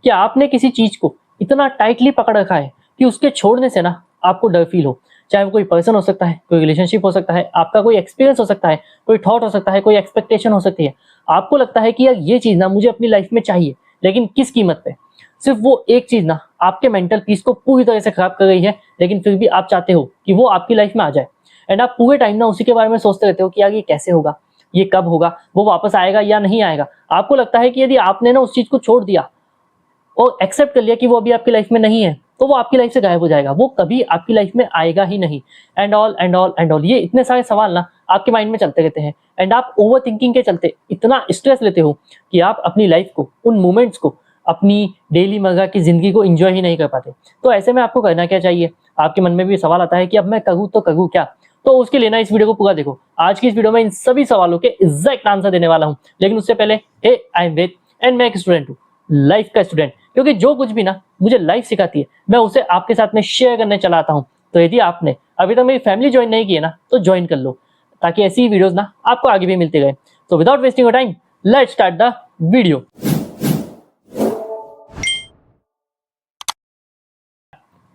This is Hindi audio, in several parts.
कि आपने किसी चीज को इतना टाइटली पकड़ रखा है कि उसके छोड़ने से ना आपको डर फील हो। चाहे वो कोई पर्सन हो सकता है, कोई रिलेशनशिप हो सकता है, आपका कोई एक्सपीरियंस हो सकता है, कोई थॉट हो सकता है, कोई एक्सपेक्टेशन हो सकती है। आपको लगता है कि यार ये चीज ना मुझे अपनी लाइफ में चाहिए, लेकिन किस कीमत पे? सिर्फ वो एक चीज ना आपके मेंटल पीस को पूरी तरह से खराब कर रही है, लेकिन फिर भी आप चाहते हो कि वो आपकी लाइफ में आ जाए। एंड आप पूरे टाइम ना उसी के बारे में सोचते रहते हो कि यार ये कैसे होगा, ये कब होगा, वो वापस आएगा या नहीं आएगा। आपको लगता है कि यदि आपने ना उस चीज को छोड़ दिया और एक्सेप्ट कर लिया कि वो अभी आपकी लाइफ में नहीं है, तो वो आपकी लाइफ से गायब हो जाएगा, वो कभी आपकी लाइफ में आएगा ही नहीं। And all and all and all, ये इतने सारे सवाल ना आपके माइंड में चलते रहते हैं। एंड आप ओवर थिंकिंग के चलते इतना स्ट्रेस लेते हो कि आप अपनी लाइफ को, उन मोमेंट्स को, अपनी डेली मर्रा की जिंदगी को एंजॉय ही नहीं कर पाते। तो ऐसे में आपको करना क्या चाहिए? आपके मन में भी सवाल आता है कि अब मैं करूँ तो करूँ क्या? तो उसके लिए ना इस वीडियो को पूरा देखो। आज की इस वीडियो में इन सभी सवालों के एग्जैक्ट आंसर देने वाला हूं। लेकिन उससे पहले, हे आई एम वेद एंड मैं एक स्टूडेंट हूँ, लाइफ का स्टूडेंट। क्योंकि जो कुछ भी ना मुझे लाइफ सिखाती है, मैं उसे आपके साथ में शेयर करने चला आता हूँ। तो यदि आपने अभी तक मेरी फैमिली ज्वाइन नहीं की है ना, तो ज्वाइन कर लो, ताकि ऐसी वीडियोस ना आपको आगे भी मिलती रहे। तो without wasting your time, let's start the video.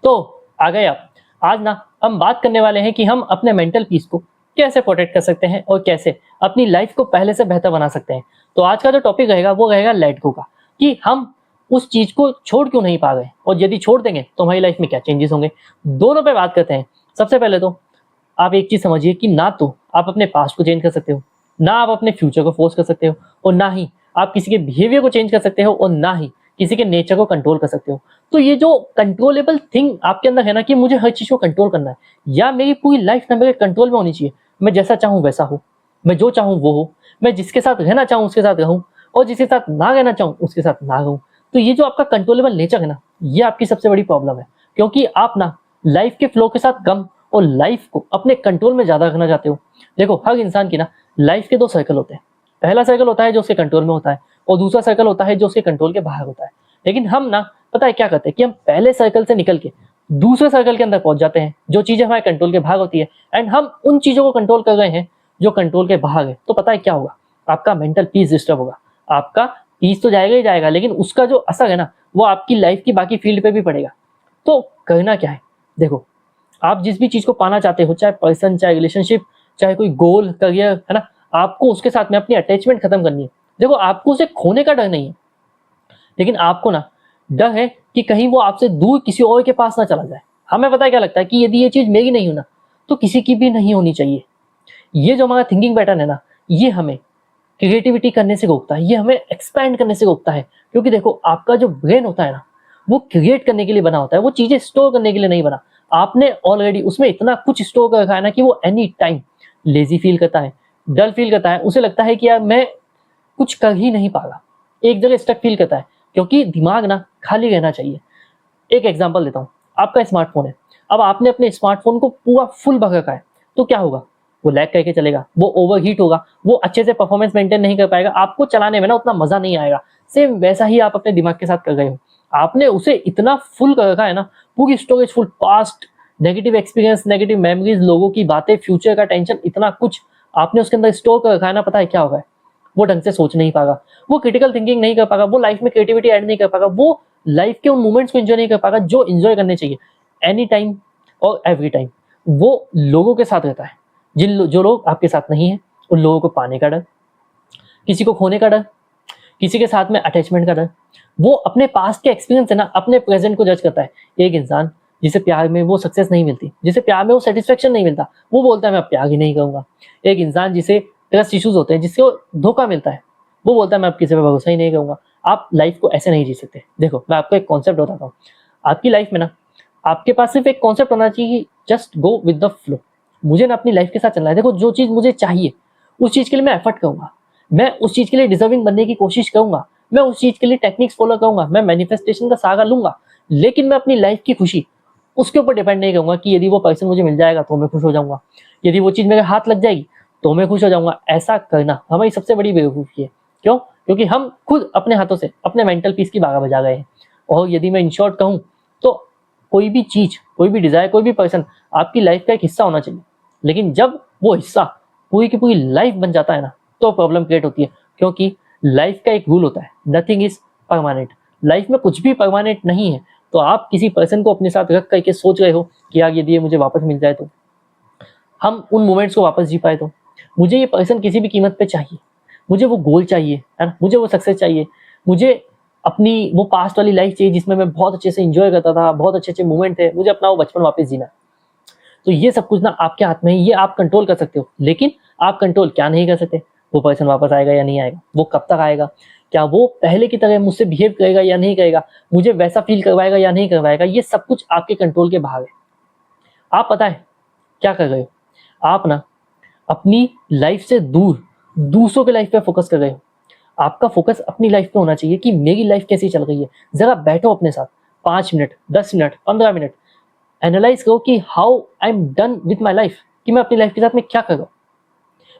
तो आ गए आप। आज ना हम बात करने वाले हैं कि हम अपने मेंटल पीस को कैसे प्रोटेक्ट कर सकते हैं और कैसे अपनी लाइफ को पहले से बेहतर बना सकते हैं। तो आज का जो टॉपिक रहेगा वो रहेगा लेट गो का, कि हम उस चीज को छोड़ क्यों नहीं पा रहे, और यदि छोड़ देंगे तो हमारी लाइफ में क्या चेंजेस होंगे, दोनों पे बात करते हैं। सबसे पहले तो आप एक चीज समझिए कि ना तो आप अपने पास्ट को चेंज कर सकते हो, ना आप अपने फ्यूचर को फोर्स कर सकते हो, और ना ही आप किसी के बिहेवियर को चेंज कर सकते हो, और ना ही किसी के नेचर को कंट्रोल कर सकते हो। तो ये जो कंट्रोलेबल थिंग आपके अंदर है ना, कि मुझे हर चीज को कंट्रोल करना है, या मेरी पूरी लाइफ ना मेरे कंट्रोल में होनी चाहिए, मैं जैसा चाहूँ वैसा हो, मैं जो चाहूँ वो हो, मैं जिसके साथ रहना चाहूँ उसके साथ रहूँ, और जिसके साथ ना रहना चाहूँ उसके साथ ना रहूँ। तो ये जो आपका कंट्रोलेबल नेचर है ना, ये आपकी सबसे बड़ी प्रॉब्लम है। क्योंकि आप ना लाइफ के फ्लो के साथ कम और लाइफ को अपने कंट्रोल में ज्यादा रखना चाहते हो। देखो, हर इंसान की ना लाइफ के दो सर्कल होते हैं। पहला सर्कल होता है जो उसके कंट्रोल में होता है, और दूसरा सर्कल होता है जो उसके कंट्रोल के बाहर होता है। लेकिन हम ना, पता है क्या करते हैं कि हम पहले सर्कल से निकल के दूसरे सर्कल के अंदर पहुंच जाते हैं, जो चीजें हमारे कंट्रोल के बाहर होती है, एंड हम उन चीजों को कंट्रोल कर रहे हैं जो कंट्रोल के बाहर है। तो पता है क्या होगा? आपका मेंटल पीस डिस्टर्ब होगा। आपका पीस तो जाएगा ही जाएगा, लेकिन उसका जो असर है ना, वो आपकी लाइफ की बाकी फील्ड पे भी पड़ेगा। तो करना क्या है? देखो, आप जिस भी चीज को पाना चाहते हो, चाहे पर्सन, चाहे रिलेशनशिप, चाहे कोई गोल, करियर, है ना, आपको उसके साथ में अपनी अटैचमेंट खत्म करनी है। देखो, आपको उसे खोने का डर नहीं है, लेकिन आपको ना डर है कि कहीं वो आपसे दूर किसी और के पास ना चला जाए। हमें पता है क्या लगता है कि यदि ये चीज मेरी नहीं हो ना, तो किसी की भी नहीं होनी चाहिए। ये जो हमारा थिंकिंग पैटर्न है ना, ये हमें क्रिएटिविटी करने से रोकता है, ये हमें एक्सपैंड करने से रोकता है। क्योंकि देखो, आपका जो ब्रेन होता है ना, वो क्रिएट करने के लिए बना होता है, वो चीजें स्टोर करने के लिए नहीं बना। आपने ऑलरेडी उसमें इतना कुछ स्टोर कर रखा है ना, कि वो एनी टाइम लेजी फील करता है, डल फील करता है, उसे लगता है कि यार मैं कुछ कर ही नहीं पा रहा, एक जगह स्टक फील करता है। क्योंकि दिमाग ना खाली रहना चाहिए। एक एग्जांपल देता हूँ, आपका स्मार्टफोन है, अब आपने अपने स्मार्टफोन को पूरा फुल भर रखा है, तो क्या होगा? वो लैग करके चलेगा, वो ओवरहीट होगा, वो अच्छे से परफॉर्मेंस मेंटेन नहीं कर पाएगा, आपको चलाने में ना उतना मजा नहीं आएगा। सेम वैसा ही आप अपने दिमाग के साथ कर रहे हो। आपने उसे इतना फुल कर रखा है ना, पूरी storage full, past, negative experience, negative memories, लोगों की बातें, फ्यूचर का टेंशन, इतना कुछ आपने उसके अंदर स्टोर कर रखा है ना। पता है क्या होगा? वो ढंग से सोच नहीं पाएगा, वो क्रिटिकल थिंकिंग नहीं कर पाएगा, वो लाइफ में क्रिएटिविटी ऐड नहीं कर पाएगा, वो लाइफ के उन मोमेंट्स को एंजॉय नहीं कर पाएगा जो एंजॉय करने चाहिए एनी टाइम और एवरी टाइम। वो लोगों के साथ रहता है, जो लोग आपके साथ नहीं है, उन लोगों को पाने का डर, किसी को खोने का डर, किसी के साथ में अटैचमेंट का डर। वो अपने पास्ट के एक्सपीरियंस है ना, अपने प्रेजेंट को जज करता है। एक इंसान जिसे प्यार में वो सक्सेस नहीं मिलती, जिसे प्यार में वो सेटिस्फेक्शन नहीं मिलता, वो बोलता है मैं अब प्यार ही नहीं करूंगा। एक इंसान जिसे ट्रस्ट इश्यूज होते हैं, जिसको धोखा मिलता है, वो बोलता है मैं अब किसी पर भरोसा ही नहीं करूंगा। आप लाइफ को ऐसे नहीं जी सकते। देखो, मैं आपको एक कॉन्सेप्ट बताता हूँ। आपकी लाइफ में ना, आपके पास सिर्फ एक कॉन्सेप्ट होना चाहिए, just go with the flow. मुझे ना अपनी लाइफ के साथ चलना है। देखो, जो चीज मुझे चाहिए उस चीज के लिए मैं एफर्ट करूंगा, मैं उस चीज के लिए डिजर्विंग बनने की कोशिश करूंगा, मैं उस चीज के लिए टेक्निक्स फॉलो करूंगा, मैं मैनिफेस्टेशन का सहारा लूंगा। लेकिन मैं अपनी लाइफ की खुशी उसके ऊपर डिपेंड नहीं करूंगा कि यदि वो पर्सन मुझे मिल जाएगा तो मैं खुश हो जाऊंगा, यदि वो चीज मेरे हाथ लग जाएगी तो मैं खुश हो जाऊंगा। ऐसा करना हमारी सबसे बड़ी बेवकूफी है। क्यों? क्योंकि हम खुद अपने हाथों से अपने मेंटल पीस की बागा बजा गए हैं। और यदि मैं इन शॉर्ट कहूं, तो कोई भी चीज, कोई भी डिजायर, कोई भी पर्सन आपकी लाइफ का एक हिस्सा होना चाहिए। लेकिन जब वो हिस्सा पूरी की पूरी लाइफ बन जाता है ना, तो प्रॉब्लम क्रिएट होती है। क्योंकि लाइफ का एक रूल होता है, नथिंग इज परमानेंट। लाइफ में कुछ भी परमानेंट नहीं है। तो आप किसी पर्सन को अपने साथ रख करके सोच रहे हो कि यार यदि ये मुझे वापस मिल जाए तो हम उन मोमेंट्स को वापस जी पाए तो मुझे ये पर्सन किसी भी कीमत पे चाहिए, मुझे वो गोल चाहिए, है ना, मुझे वो सक्सेस चाहिए, मुझे अपनी वो पास्ट वाली लाइफ चाहिए जिसमें मैं बहुत अच्छे से एंजॉय करता था, बहुत अच्छे अच्छे मोमेंट थे, मुझे अपना वो बचपन वापस जीना है। तो ये सब कुछ ना आपके हाथ में है, ये आप कंट्रोल कर सकते हो। लेकिन आप कंट्रोल क्या नहीं कर सकते, वो पर्सन वापस आएगा या नहीं आएगा, वो कब तक आएगा, क्या वो पहले की तरह मुझसे बिहेव करेगा या नहीं करेगा, मुझे वैसा फील करवाएगा या नहीं करवाएगा, ये सब कुछ आपके कंट्रोल के बाहर है। आप पता है क्या कर रहे हो, आप ना अपनी लाइफ से दूर दूसरों के लाइफ पे फोकस कर रहे हो। आपका फोकस अपनी लाइफ पे होना चाहिए कि मेरी लाइफ कैसी चल रही है। जरा बैठो अपने साथ 5 मिनट, 10 मिनट, 15 मिनट, एनालाइज करो कि how I am done with my life, कि मैं अपनी लाइफ के साथ में क्या कर रहा हूँ,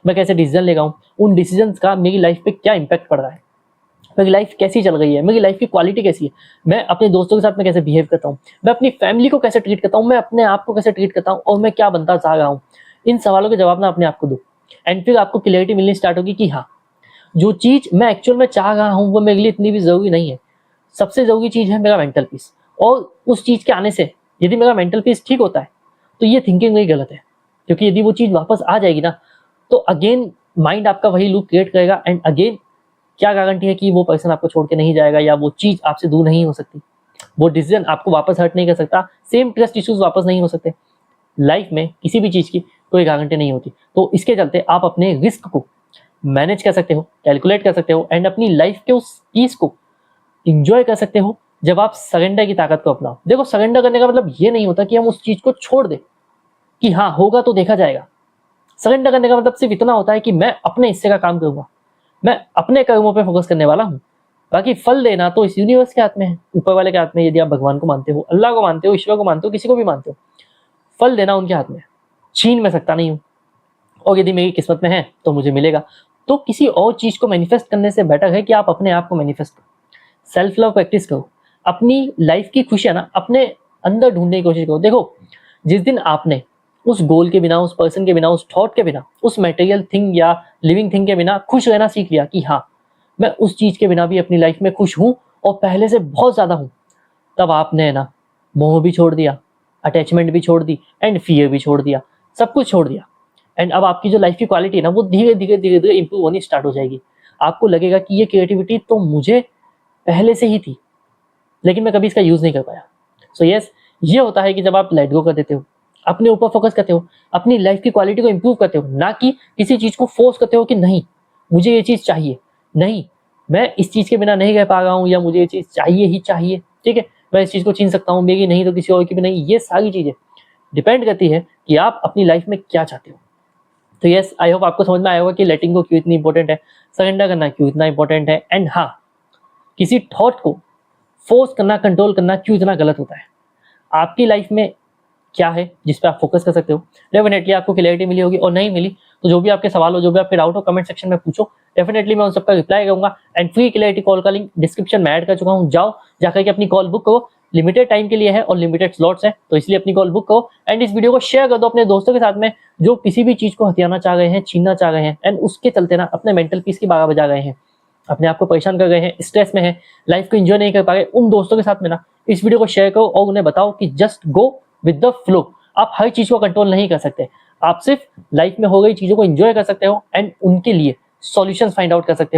मैं कैसे डिसीजन ले रहा हूँ, उन डिसीजन का मेरी लाइफ पे क्या इंपैक्ट पड़ रहा है, मेरी लाइफ कैसी चल रही है, मेरी लाइफ की क्वालिटी कैसी है, मैं अपने दोस्तों के साथ में कैसे बिहेव करता हूँ, मैं अपनी फैमिली को कैसे ट्रीट करता हूँ, मैं अपने आप को कैसे ट्रीट करता हूँ, और मैं क्या बनता चाह रहा हूँ। इन सवालों के जवाब ना अपने आप को दो, एंड फिर आपको क्लियरिटी मिलनी स्टार्ट होगी कि हाँ, जो चीज मैं एक्चुअल में चाह रहा हूँ वो मेरे लिए इतनी भी जरूरी नहीं है। सबसे जरूरी चीज है मेरा मेंटल पीस। और उस चीज के आने से यदि मेरा मेंटल पीस ठीक होता है तो ये थिंकिंग मेरी गलत है, क्योंकि यदि वो चीज वापस आ जाएगी ना तो अगेन माइंड आपका वही लूप क्रिएट करेगा, एंड अगेन क्या गारंटी है कि वो पर्सन आपको छोड़ के नहीं जाएगा या वो चीज आपसे दूर नहीं हो सकती, वो डिसीजन आपको वापस हर्ट नहीं कर सकता, सेम ट्रस्ट इश्यूज वापस नहीं हो सकते। लाइफ में किसी भी चीज की कोई गारंटी नहीं होती। तो इसके चलते आप अपने रिस्क को मैनेज कर सकते हो, कैलकुलेट कर सकते हो, एंड अपनी लाइफ के उस पीस को इंजॉय कर सकते हो जब आप सरेंडर की ताकत को अपनाओ। देखो, सरेंडर करने का मतलब ये नहीं होता कि हम उस चीज को छोड़ दें कि हाँ होगा तो देखा जाएगा। सरेंडर करने का मतलब सिर्फ इतना होता है कि मैं अपने हिस्से का काम करूंगा, मैं अपने कर्मों पे फोकस करने वाला हूँ। बाकी फल देना तो इस यूनिवर्स के हाथ में है, ऊपर वाले के हाथ में। यदि आप भगवान को मानते हो, अल्लाह को मानते हो, ईश्वर को मानते हो, किसी को भी मानते हो, फल देना उनके हाथ में है, छीन मैं सकता नहीं हूँ। और यदि मेरी किस्मत में है तो मुझे मिलेगा। तो किसी और चीज को मैनिफेस्ट करने से बेटर है कि आप अपने आप को मैनिफेस्ट करो, सेल्फ लव प्रैक्टिस करो, अपनी लाइफ की खुशियां ना अपने अंदर ढूंढने की कोशिश करो। देखो, जिस दिन आपने उस गोल के बिना, उस पर्सन के बिना, उस थॉट के बिना, उस मटेरियल थिंग या लिविंग थिंग के बिना खुश रहना सीख लिया कि हाँ मैं उस चीज के बिना भी अपनी लाइफ में खुश हूं और पहले से बहुत ज्यादा हूं, तब आपने ना मोह भी छोड़ दिया, अटैचमेंट भी छोड़ दी, एंड फियर भी छोड़ दिया, सब कुछ छोड़ दिया। एंड अब आपकी जो लाइफ की क्वालिटी है ना वो धीरे धीरे धीरे धीरे इंप्रूव होनी स्टार्ट हो जाएगी। आपको लगेगा कि ये क्रिएटिविटी तो मुझे पहले से ही थी, लेकिन मैं कभी इसका यूज नहीं कर पाया। सो यस, ये होता है कि जब आप लेट गो कर देते हो, अपने ऊपर फोकस करते हो, अपनी लाइफ की क्वालिटी को इंप्रूव करते हो, ना कि किसी चीज को फोर्स करते हो कि नहीं मुझे ये चीज चाहिए, नहीं मैं इस चीज के बिना नहीं रह पा रहा हूँ, या मुझे ये चीज चाहिए ही चाहिए। ठीक है, मैं इस चीज को छीन सकता हूँ, मेरी नहीं तो किसी और की भी नहीं। ये सारी चीजें डिपेंड करती है कि आप अपनी लाइफ में क्या चाहते हो। तो यस, आई होप आपको समझ में आया होगा कि लेटिंग गो क्यों इतनी इंपॉर्टेंट है, सरेंडर करना क्यों इतना इंपॉर्टेंट है, एंड हाँ, किसी थॉट को फोर्स करना, कंट्रोल करना क्यों इतना गलत होता है। आपकी लाइफ में क्या है जिस पे आप फोकस कर सकते हो। डेफिनेटली आपको क्लैरिटी मिली होगी, और नहीं मिली तो जो भी आपके सवाल हो, जो भी आपके डाउट हो, कमेंट सेक्शन में पूछो। डेफिनेटली मैं उन सबका रिप्लाई करूंगा। एंड फ्री क्लैरिटी कॉल का लिंक डिस्क्रिप्शन में ऐड कर चुका हूँ, जाओ जाकर के अपनी कॉल बुक करो। लिमिटेड टाइम के लिए है और लिमिटेड स्लॉट्स है, तो इसलिए अपनी कॉल बुक करो। एंड इस वीडियो को शेयर कर दो अपने दोस्तों के साथ में जो किसी भी चीज को हथियाना चाह रहे हैं, छीनना चाह रहे हैं, एंड उसके चलते ना अपने मेंटल पीस की बारह बजा रहे हैं, अपने आप को परेशान कर रहे हैं, स्ट्रेस में है, लाइफ को एंजॉय नहीं कर पा रहे। उन दोस्तों के साथ में ना इस वीडियो को शेयर करो और उन्हें बताओ कि just go with the flow. आप हर चीज को कंट्रोल नहीं कर सकते, आप सिर्फ लाइफ में हो गई चीजों को एंजॉय कर सकते हो, एंड उनके लिए सॉल्यूशंस फाइंड आउट कर सकते हो।